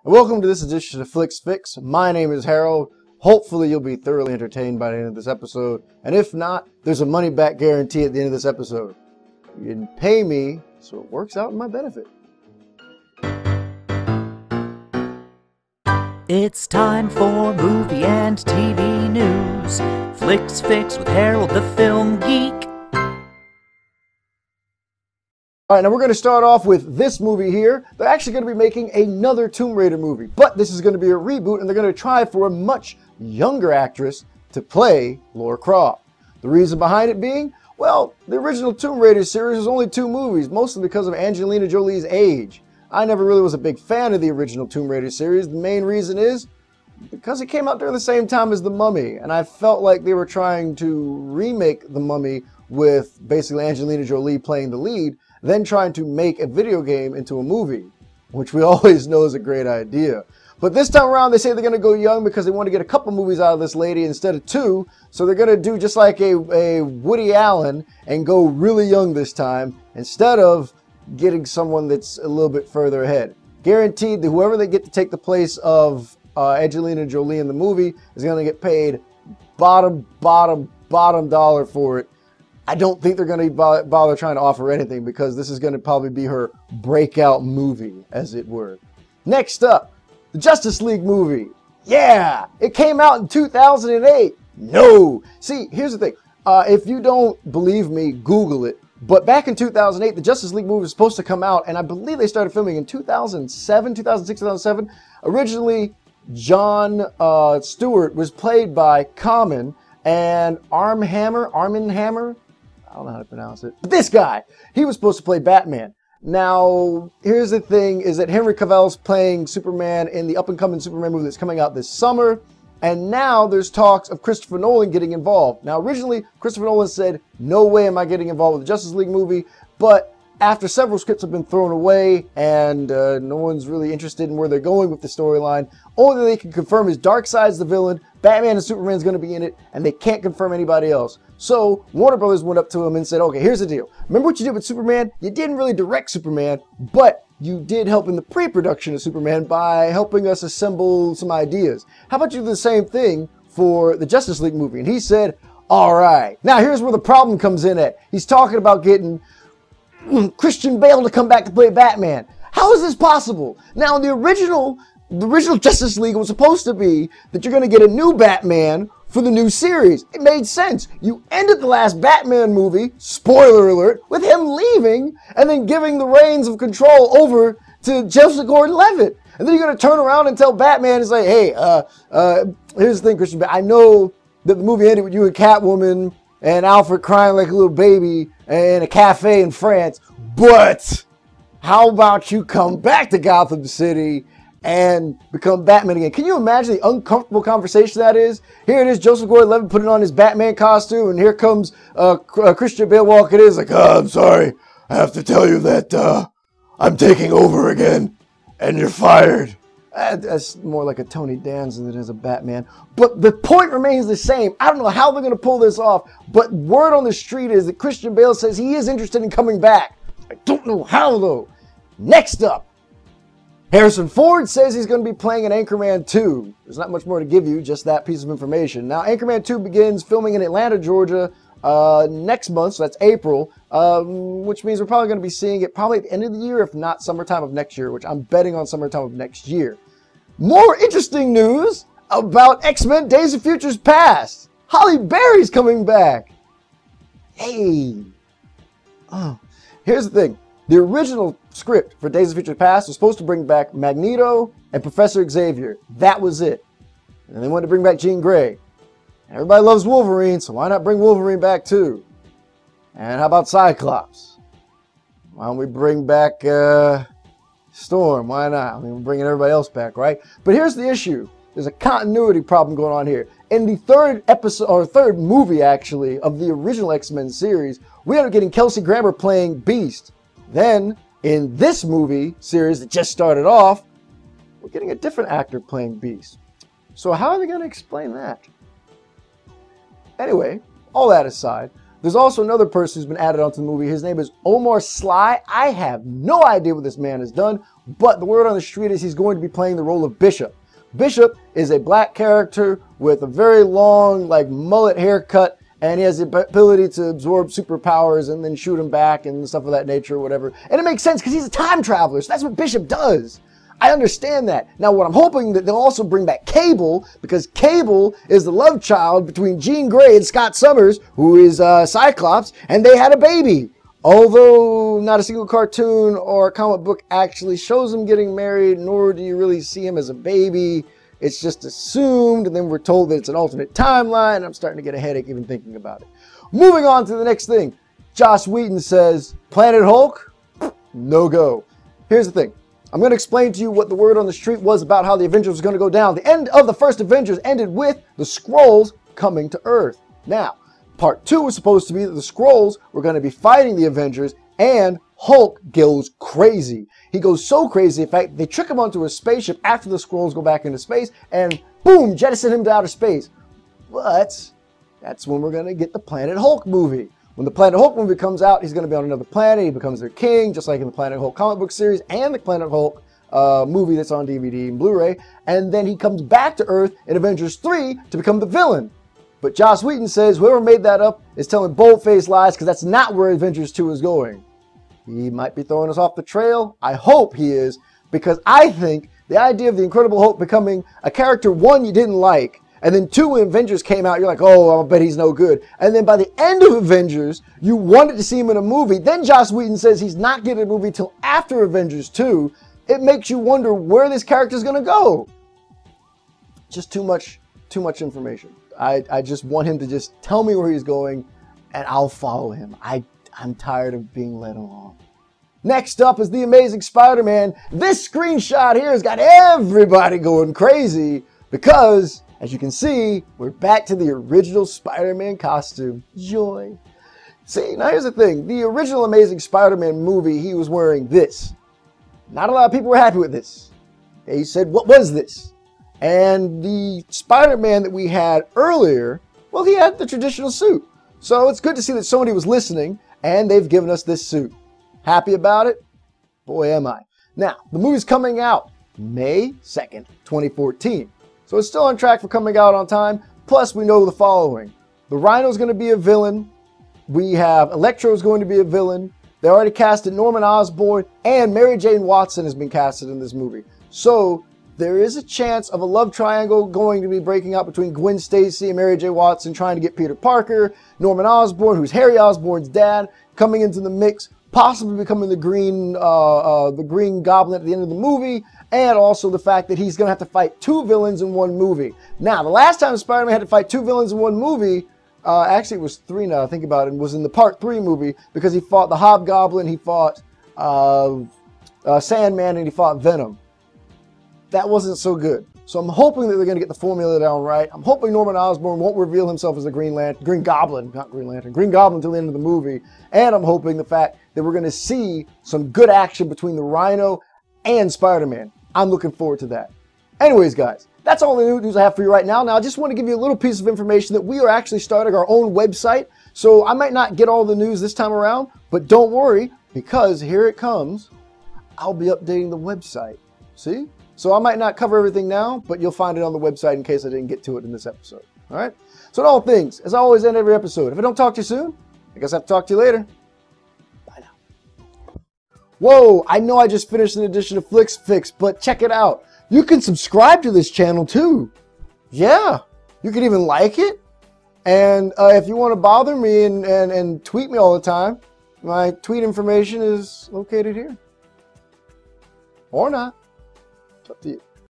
Welcome to this edition of Flix Fix. My name is Harold. Hopefully you'll be thoroughly entertained by the end of this episode. And if not, there's a money back guarantee at the end of this episode. You didn't pay me, so it works out in my benefit. It's time for movie and TV news. Flix Fix with Harold the Film Geek. Alright, now we're going to start off with this movie here. They're actually going to be making another Tomb Raider movie, but this is going to be a reboot, and they're going to try for a much younger actress to play Lara Croft. The reason behind it being, well, the original Tomb Raider series was only 2 movies, mostly because of Angelina Jolie's age. I never really was a big fan of the original Tomb Raider series. The main reason is because it came out during the same time as The Mummy, and I felt like they were trying to remake The Mummy with basically Angelina Jolie playing the lead, then trying to make a video game into a movie, which we always know is a great idea. But this time around, they say they're going to go young because they want to get a couple movies out of this lady instead of 2. So they're going to do just like a Woody Allen and go really young this time instead of getting someone that's a little bit further ahead. Guaranteed that whoever they get to take the place of Angelina Jolie in the movie is going to get paid bottom dollar for it. I don't think they're going to bother trying to offer anything because this is going to probably be her breakout movie, as it were. Next up, the Justice League movie. Yeah, it came out in 2008. No. See, here's the thing. If you don't believe me, Google it. But back in 2008, the Justice League movie was supposed to come out, and I believe they started filming in 2006, 2007. Originally, John Stewart was played by Common, and Armie Hammer, I don't know how to pronounce it, but this guy, he was supposed to play Batman. Now, here's the thing, is that Henry Cavill's playing Superman in the up-and-coming Superman movie that's coming out this summer, and now there's talks of Christopher Nolan getting involved. Now, originally, Christopher Nolan said, no way am I getting involved with the Justice League movie, but after several scripts have been thrown away, and no one's really interested in where they're going with the storyline, only thing they can confirm is Darkseid's the villain, Batman and Superman's going to be in it, and they can't confirm anybody else. So, Warner Brothers went up to him and said, okay, here's the deal. Remember what you did with Superman? You didn't really direct Superman, but you did help in the pre-production of Superman by helping us assemble some ideas. How about you do the same thing for the Justice League movie? And he said, all right. Now, here's where the problem comes in at. He's talking about getting Christian Bale to come back to play Batman. How is this possible? Now, the original Justice League was supposed to be that you're going to get a new Batman for the new series. It made sense. You ended the last Batman movie, spoiler alert, with him leaving and then giving the reins of control over to Joseph Gordon-Levitt. And then you're going to turn around and tell Batman, it's like, hey, here's the thing, Christian Bale. I know that the movie ended with you and Catwoman and Alfred crying like a little baby in a cafe in France, but how about you come back to Gotham City and become Batman again? Can you imagine the uncomfortable conversation that is? Here it is, Joseph Gordon-Levitt putting on his Batman costume, and here comes Christian Bale walking in. He's like, I'm sorry, I have to tell you that I'm taking over again, and you're fired. That's more like a Tony Danza than as a Batman. But the point remains the same. I don't know how they're going to pull this off, but word on the street is that Christian Bale says he is interested in coming back. I don't know how, though. Next up, Harrison Ford says he's going to be playing in Anchorman 2. There's not much more to give you, just that piece of information. Now, Anchorman 2 begins filming in Atlanta, Georgia next month, so that's April, which means we're probably going to be seeing it probably at the end of the year, if not summertime of next year, which I'm betting on summertime of next year. More interesting news about X-Men Days of Futures Past. Halle Berry's coming back. Hey. Oh. Here's the thing. The original script for Days of Future Past was supposed to bring back Magneto and Professor Xavier. That was it. And they wanted to bring back Jean Grey. Everybody loves Wolverine, so why not bring Wolverine back too? And how about Cyclops? Why don't we bring back Storm? Why not? I mean, we're bringing everybody else back, right? But here's the issue. There's a continuity problem going on here. In the third episode, or third movie actually, of the original X-Men series, we ended up getting Kelsey Grammer playing Beast. Then, in this movie series that just started off, we're getting a different actor playing Beast. So how are they going to explain that? Anyway, all that aside, there's also another person who's been added onto the movie. His name is Omar Sly. I have no idea what this man has done, but the word on the street is he's going to be playing the role of Bishop. Bishop is a black character with a very long, like, mullet haircut, and he has the ability to absorb superpowers and then shoot them back and stuff of that nature or whatever. And it makes sense because he's a time traveler, so that's what Bishop does. I understand that. Now, what I'm hoping that they'll also bring back Cable, because Cable is the love child between Jean Grey and Scott Summers, who is Cyclops, and they had a baby. Although not a single cartoon or comic book actually shows them getting married, nor do you really see him as a baby. It's just assumed, and then we're told that it's an alternate timeline, and I'm starting to get a headache even thinking about it. Moving on to the next thing. Joss Whedon says, Planet Hulk? No go. Here's the thing. I'm going to explain to you what the word on the street was about how the Avengers was going to go down. The end of the first Avengers ended with the Skrulls coming to Earth. Now, part 2 was supposed to be that the Skrulls were going to be fighting the Avengers, and Hulk goes crazy. He goes so crazy, in fact, they trick him onto a spaceship after the Skrulls go back into space, and boom, jettison him to outer space. But that's when we're going to get the Planet Hulk movie. When the Planet Hulk movie comes out, he's going to be on another planet. He becomes their king, just like in the Planet Hulk comic book series and the Planet Hulk movie that's on DVD and Blu-ray. And then he comes back to Earth in Avengers 3 to become the villain. But Joss Whedon says whoever made that up is telling bold-faced lies because that's not where Avengers 2 is going. He might be throwing us off the trail. I hope he is, because I think the idea of the Incredible Hulk becoming a character, one, you didn't like, and then 2, when Avengers came out, you're like, oh, I bet he's no good. And then by the end of Avengers, you wanted to see him in a movie. Then Joss Whedon says he's not getting a movie till after Avengers 2. It makes you wonder where this character's going to go. Just too much information. I just want him to just tell me where he's going, and I'll follow him. I'm tired of being led along. Next up is The Amazing Spider-Man. This screenshot here has got everybody going crazy because, as you can see, we're back to the original Spider-Man costume. Joy. See, now here's the thing. The original Amazing Spider-Man movie, he was wearing this. Not a lot of people were happy with this. They said, what was this? And the Spider-Man that we had earlier, well, he had the traditional suit. So it's good to see that Sony was listening, and they've given us this suit. Happy about it? Boy, am I. Now, the movie's coming out May 2nd, 2014. So it's still on track for coming out on time. Plus, we know the following. The Rhino's going to be a villain. We have Electro's going to be a villain. They already casted Norman Osborn, and Mary Jane Watson has been casted in this movie. So there is a chance of a love triangle going to be breaking out between Gwen Stacy and Mary Jane Watson trying to get Peter Parker. Norman Osborn, who's Harry Osborn's dad, coming into the mix, possibly becoming the Green Goblin at the end of the movie, and also the fact that he's going to have to fight 2 villains in one movie. Now, the last time Spider-Man had to fight 2 villains in one movie, actually it was 3 now I think about it, was in the Part 3 movie, because he fought the Hobgoblin, he fought Sandman, and he fought Venom. That wasn't so good. So I'm hoping that they're going to get the formula down right. I'm hoping Norman Osborn won't reveal himself as the Green Goblin until the end of the movie. And I'm hoping the fact that we're going to see some good action between the Rhino and Spider-Man. I'm looking forward to that. Anyways, guys, that's all the news I have for you right now. Now, I just want to give you a little piece of information that we are actually starting our own website. So I might not get all the news this time around, but don't worry, because here it comes. I'll be updating the website. See? So I might not cover everything now, but you'll find it on the website in case I didn't get to it in this episode. All right? So in all things, as I always end every episode, if I don't talk to you soon, I guess I have to talk to you later. Bye now. Whoa, I know I just finished an edition of Flix Fix, but check it out. You can subscribe to this channel too. Yeah, you can even like it. And if you want to bother me and tweet me all the time, my tweet information is located here. Or not. It's up to you.